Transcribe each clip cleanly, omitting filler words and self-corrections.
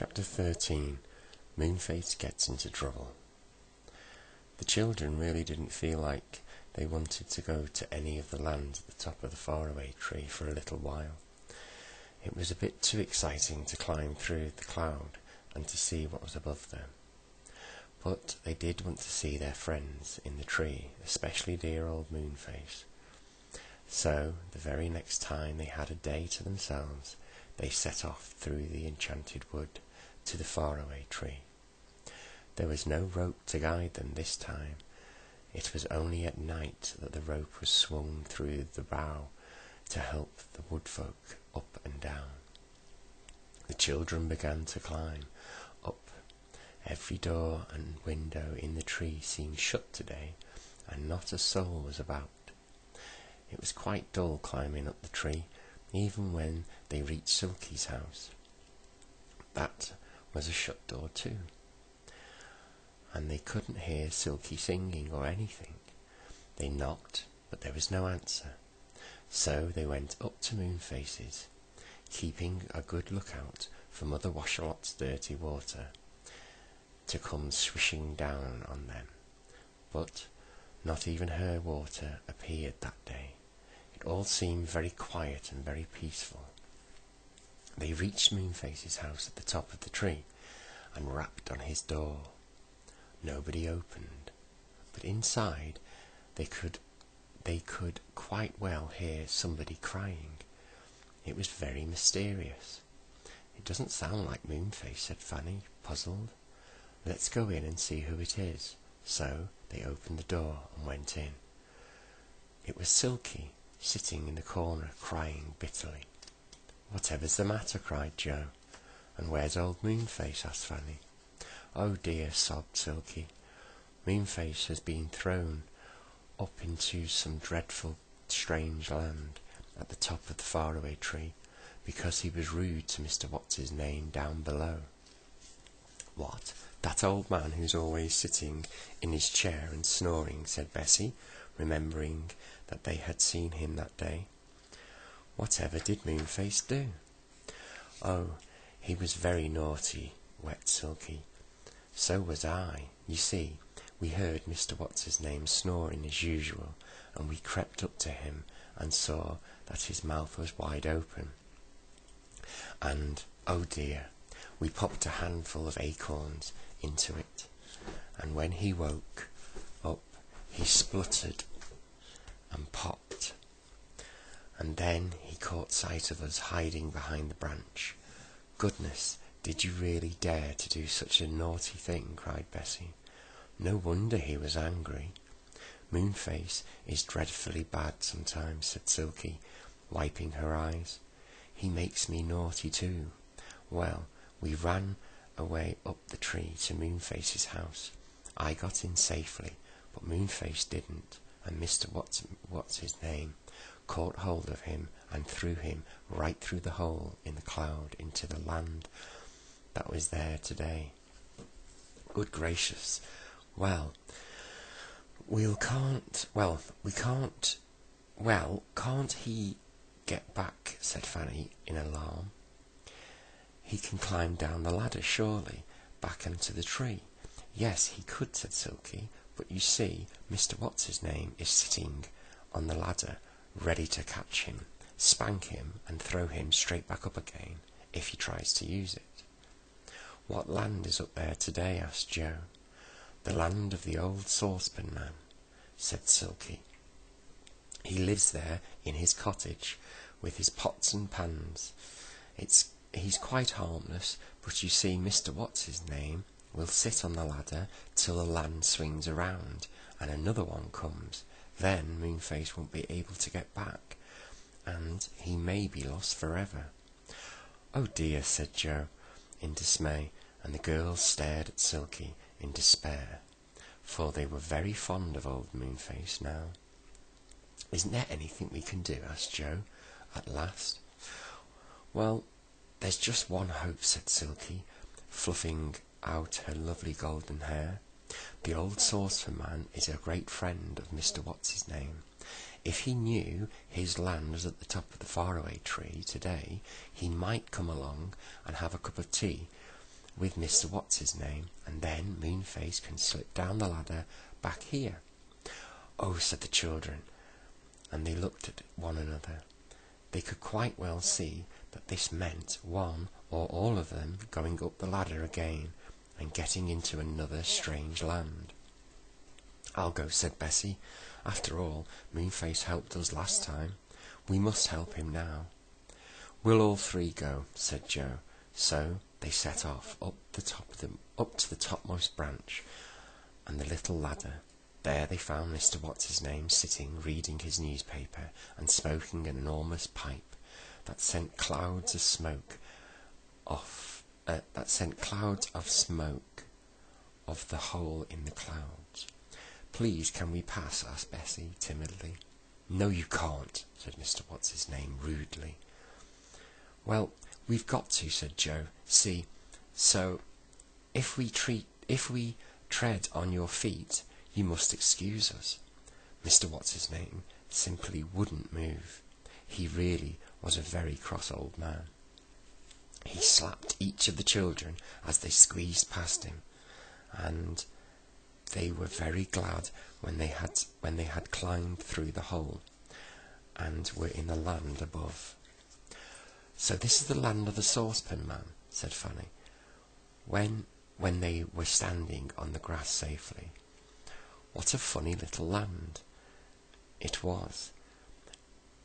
Chapter 13. Moonface Gets into Trouble. The children really didn't feel like they wanted to go to any of the land at the top of the faraway tree for a little while. It was a bit too exciting to climb through the cloud and to see what was above them. But they did want to see their friends in the tree, especially dear old Moonface. So, the very next time they had a day to themselves, they set off through the enchanted wood to the faraway tree. There was no rope to guide them this time. It was only at night that the rope was swung through the bough to help the woodfolk up and down. The children began to climb up. Every door and window in the tree seemed shut today, and not a soul was about. It was quite dull climbing up the tree, even when they reached Silky's house. That was a shut door too, and they couldn't hear Silky singing or anything. They knocked, but there was no answer. So they went up to Moonface's, keeping a good lookout for Mother Washalot's dirty water to come swishing down on them. But not even her water appeared that day. It all seemed very quiet and very peaceful. They reached Moonface's house at the top of the tree and rapped on his door. Nobody opened, but inside they could quite well hear somebody crying. It was very mysterious. "It doesn't sound like Moonface," said Fanny, puzzled. "Let's go in and see who it is." So they opened the door and went in. It was Silky, sitting in the corner crying bitterly. "Whatever's the matter?" cried Joe. "And where's old Moonface?" asked Fanny. "Oh dear," sobbed Silky. "Moonface has been thrown up into some dreadful strange land at the top of the faraway tree because he was rude to Mr. What's-his-name down below." "What, that old man who's always sitting in his chair and snoring?" said Bessie, remembering that they had seen him that day. "Whatever did Moonface do?" "Oh, he was very naughty," wept Silky. "So was I. You see, we heard Mr. What's-his-name snoring as usual, and we crept up to him and saw that his mouth was wide open. And, oh dear, we popped a handful of acorns into it, and when he woke up he spluttered and popped. And then he caught sight of us hiding behind the branch." "Goodness, did you really dare to do such a naughty thing?" cried Bessie. "No wonder he was angry. Moonface is dreadfully bad sometimes," said Silky, wiping her eyes. "He makes me naughty too. Well, we ran away up the tree to Moonface's house. I got in safely, but Moonface didn't, and Mr. What's-his-name caught hold of him and threw him right through the hole in the cloud into the land that was there today." "Good gracious! Well, can't he get back?" said Fanny in alarm. "He can climb down the ladder, surely, back into the tree." "Yes, he could," said Silky, "but you see, Mr. What's-his-name is sitting on the ladder, ready to catch him, spank him, and throw him straight back up again, if he tries to use it." "What land is up there today?" asked Joe. "The land of the old saucepan man," said Silky. "He lives there in his cottage, with his pots and pans. He's quite harmless, but you see Mr. What's-his-name will sit on the ladder till the land swings around, and another one comes. Then Moonface won't be able to get back, and he may be lost forever." "Oh dear," said Joe in dismay, and the girls stared at Silky in despair, for they were very fond of old Moonface now. "Isn't there anything we can do?" asked Joe at last. "Well, there's just one hope," said Silky, fluffing out her lovely golden hair. "The old saucepan man is a great friend of Mr. What's-his-name. If he knew his land was at the top of the faraway tree today, he might come along and have a cup of tea with Mr. What's-his-name, and then Moonface can slip down the ladder back here." "Oh," said the children, and they looked at one another. They could quite well see that this meant one or all of them going up the ladder again and getting into another strange land. "I'll go," said Bessie. "After all, Moonface helped us last time. We must help him now." "We'll all three go," said Joe. So they set off up to the topmost branch and the little ladder. There they found Mr. What's-his-name sitting reading his newspaper and smoking an enormous pipe that sent clouds of smoke of the hole in the clouds. "Please, can we pass?" asked Bessie timidly. "No, you can't," said Mr. What's-his-name rudely. "Well, we've got to," said Joe. "See, so if we tread on your feet, you must excuse us." Mr. What's-his-name simply wouldn't move. He really was a very cross old man. He slapped each of the children as they squeezed past him, and they were very glad when they had climbed through the hole and were in the land above. "So this is the land of the Saucepan Man," said Fanny, when they were standing on the grass safely. What a funny little land it was!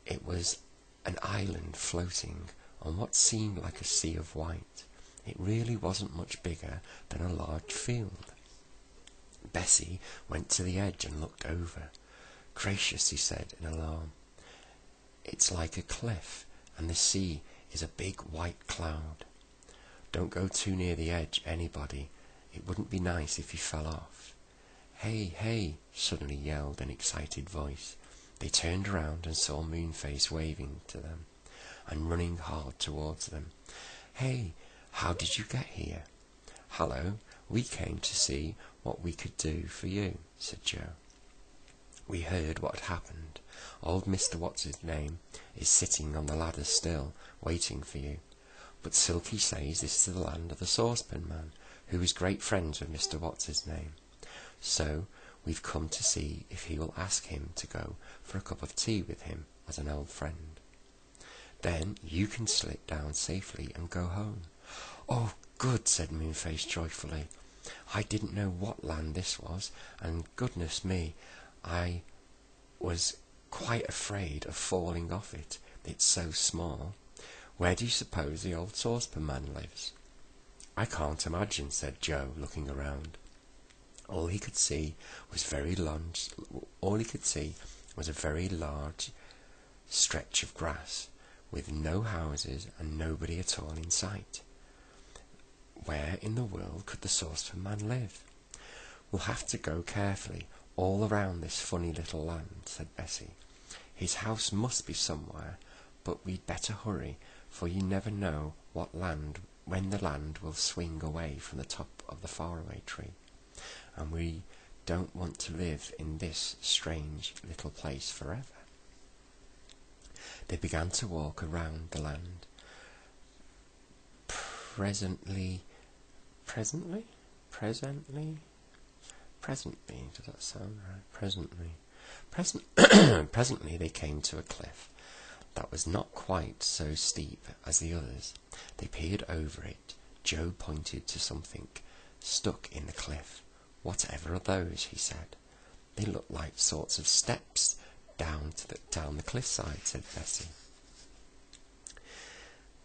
It was an island floating on what seemed like a sea of white. It really wasn't much bigger than a large field. Bessie went to the edge and looked over. "Gracious," he said in alarm. "It's like a cliff, and the sea is a big white cloud. Don't go too near the edge, anybody. It wouldn't be nice if you fell off." "Hey, hey!" suddenly yelled an excited voice. They turned around and saw Moonface waving to them and running hard towards them. "Hey, how did you get here?" "Hello, we came to see what we could do for you," said Joe. "We heard what had happened. Old Mr. What's-his-name is sitting on the ladder still, waiting for you. But Silky says this is the land of the Saucepan Man, who is great friends with Mr. What's-his-name. So we've come to see if he will ask him to go for a cup of tea with him as an old friend. Then you can slip down safely and go home." "Oh, good," said Moonface joyfully. "I didn't know what land this was, and goodness me, I was quite afraid of falling off it. It's so small. Where do you suppose the old Saucepan Man lives?" "I can't imagine," said Joe, looking around. All he could see was a very large stretch of grass, with no houses and nobody at all in sight. Where in the world could the Saucepan Man live? "We'll have to go carefully all around this funny little land," said Bessie. "His house must be somewhere, but we'd better hurry, for you never know when the land will swing away from the top of the faraway tree, and we don't want to live in this strange little place forever." They began to walk around the land. Presently, does that sound right? Presently they came to a cliff that was not quite so steep as the others. They peered over it. Joe pointed to something stuck in the cliff. "Whatever are those?" he said. "They look like sorts of steps down the cliffside," said Bessie.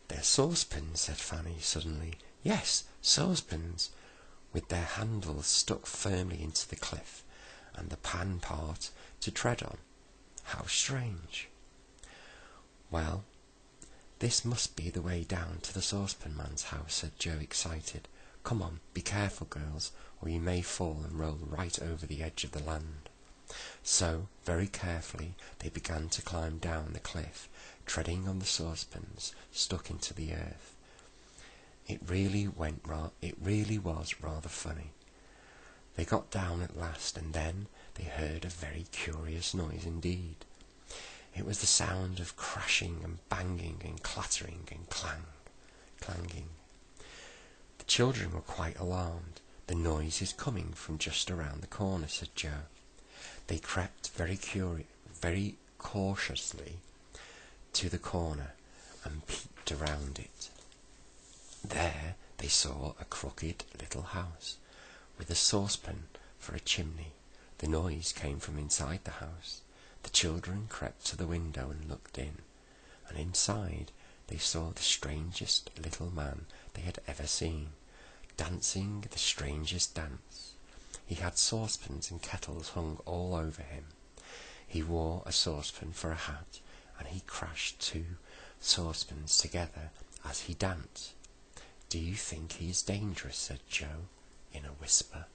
"They're saucepans," said Fanny suddenly. "Yes, saucepans, with their handles stuck firmly into the cliff, and the pan part to tread on. How strange!" "Well, this must be the way down to the Saucepan Man's house," said Joe, excited. "Come on, be careful, girls, or you may fall and roll right over the edge of the land." So, very carefully, they began to climb down the cliff, treading on the saucepans stuck into the earth. It really was rather funny. They got down at last, and then they heard a very curious noise indeed. It was the sound of crashing and banging and clattering and clanging. The children were quite alarmed. "The noise is coming from just around the corner," said Joe. They crept very cautiously to the corner and peeped around it. There they saw a crooked little house, with a saucepan for a chimney. The noise came from inside the house. The children crept to the window and looked in, and inside they saw the strangest little man they had ever seen, dancing the strangest dance. He had saucepans and kettles hung all over him. He wore a saucepan for a hat, and he crashed 2 saucepans together as he danced. "Do you think he is dangerous?" said Joe, in a whisper.